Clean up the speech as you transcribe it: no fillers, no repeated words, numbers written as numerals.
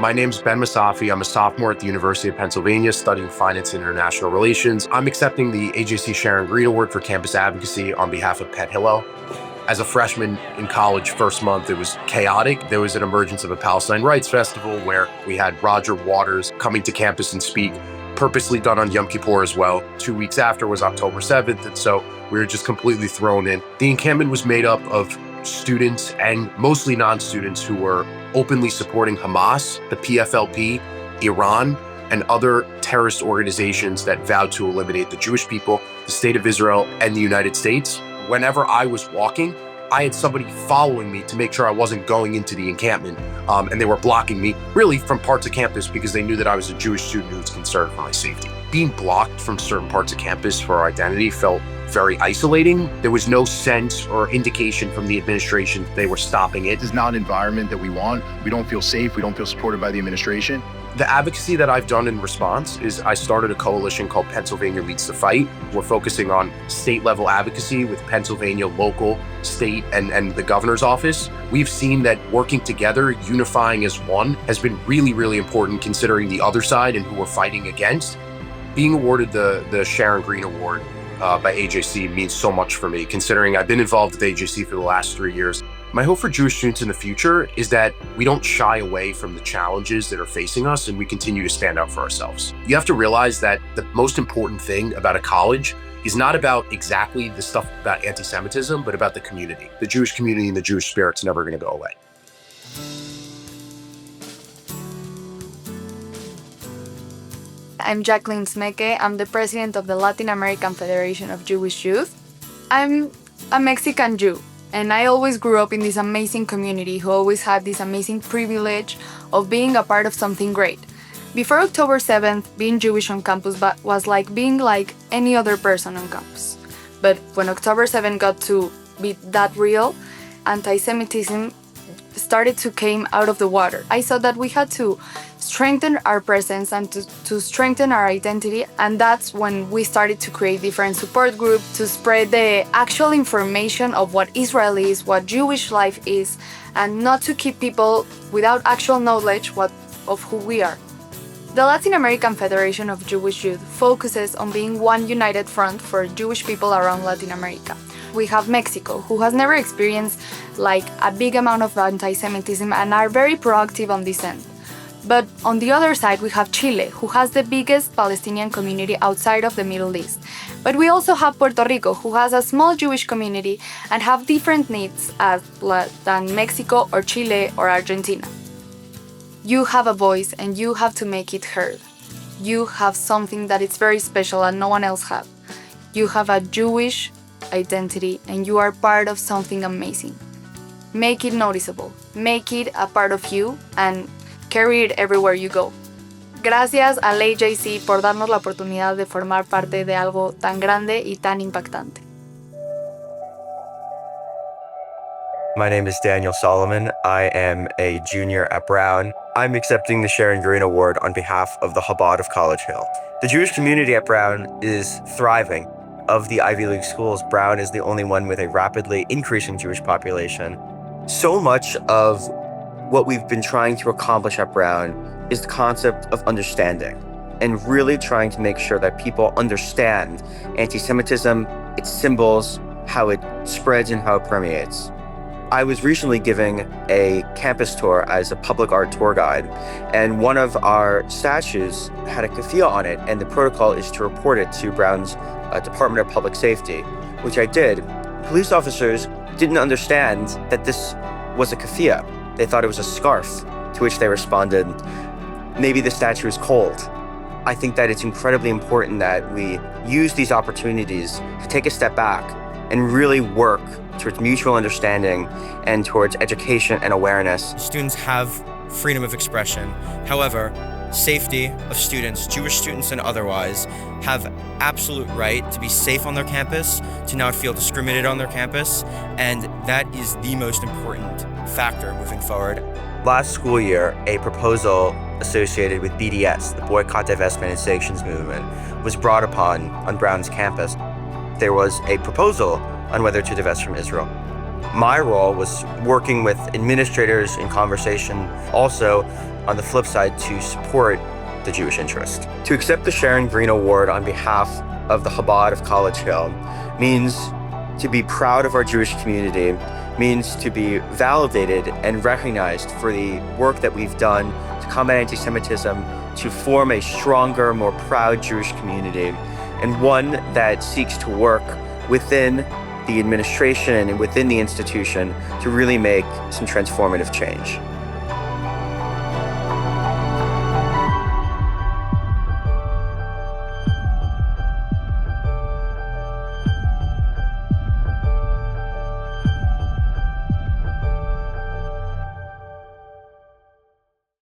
My name's Ben Messafi. I'm a sophomore at the University of Pennsylvania studying finance and international relations. I'm accepting the AJC Sharon Greene Award for Campus Advocacy on behalf of Penn Hillel. As a freshman in college, first month, it was chaotic. There was an emergence of a Palestine Rights Festival where we had Roger Waters coming to campus and speak, purposely done on Yom Kippur as well. 2 weeks after was October 7th, and so we were just completely thrown in. The encampment was made up of students and mostly non-students who were openly supporting Hamas, the PFLP, Iran, and other terrorist organizations that vowed to eliminate the Jewish people, the state of Israel, and the United States. Whenever I was walking, I had somebody following me to make sure I wasn't going into the encampment, and they were blocking me really from parts of campus because they knew that I was a Jewish student who was concerned for my safety. Being blocked from certain parts of campus for our identity felt very isolating. There was no sense or indication from the administration that they were stopping it. This is not an environment that we want. We don't feel safe. We don't feel supported by the administration. The advocacy that I've done in response is I started a coalition called Pennsylvania Leads the Fight. We're focusing on state level advocacy with Pennsylvania local, state, and the governor's office. We've seen that working together, unifying as one, has been really, really important considering the other side and who we're fighting against. Being awarded the Sharon Greene Award by AJC means so much for me, considering I've been involved with AJC for the last 3 years. My hope for Jewish students in the future is that we don't shy away from the challenges that are facing us and we continue to stand up for ourselves. You have to realize that the most important thing about a college is not about exactly the stuff about antisemitism, but about the community. The Jewish community and the Jewish spirit's never going to go away. I'm Jacqeline Smeke. I'm the president of the Latin American Federation of Jewish Youth. I'm a Mexican Jew, and I always grew up in this amazing community who always had this amazing privilege of being a part of something great. Before October 7th, being Jewish on campus was like being like any other person on campus. But when October 7th got to be that real, antisemitism started to come out of the water. I saw that we had to strengthen our presence and to strengthen our identity, and that's when we started to create different support groups to spread the actual information of what Israel is, what Jewish life is, and not to keep people without actual knowledge of who we are. The Latin American Federation of Jewish Youth focuses on being one united front for Jewish people around Latin America. We have Mexico, who has never experienced like a big amount of anti-Semitism and are very proactive on this end. But on the other side, we have Chile, who has the biggest Palestinian community outside of the Middle East. But we also have Puerto Rico, who has a small Jewish community and have different needs than Mexico or Chile or Argentina. You have a voice and you have to make it heard. You have something that is very special and no one else has. You have a Jewish identity and you are part of something amazing. Make it noticeable. Make it a part of you and carry it everywhere you go. Gracias al AJC por darnos la oportunidad de formar parte de algo tan grande y tan impactante. My name is Daniel Solomon. I am a junior at Brown. I'm accepting the Sharon Greene Award on behalf of the Chabad of College Hill. The Jewish community at Brown is thriving. Of the Ivy League schools, Brown is the only one with a rapidly increasing Jewish population. So much of what we've been trying to accomplish at Brown is the concept of understanding and really trying to make sure that people understand anti-Semitism, its symbols, how it spreads and how it permeates. I was recently giving a campus tour as a public art tour guide, and one of our statues had a keffiyeh on it, and the protocol is to report it to Brown's Department of Public Safety, which I did. Police officers didn't understand that this was a keffiyeh. They thought it was a scarf, to which they responded, maybe the statue is cold. I think that it's incredibly important that we use these opportunities to take a step back and really work towards mutual understanding and towards education and awareness. Students have freedom of expression. However, safety of students, Jewish students and otherwise, have absolute right to be safe on their campus, to not feel discriminated on their campus, and that is the most important factor moving forward. Last school year, a proposal associated with BDS, the Boycott, Divestment, and Sanctions movement, was brought upon on Brown's campus. There was a proposal on whether to divest from Israel. My role was working with administrators in conversation, also on the flip side, to support the Jewish interest. To accept the Sharon Greene Award on behalf of the Chabad of College Hill means to be proud of our Jewish community, means to be validated and recognized for the work that we've done to combat anti-Semitism, to form a stronger, more proud Jewish community, and one that seeks to work within the administration and within the institution to really make some transformative change.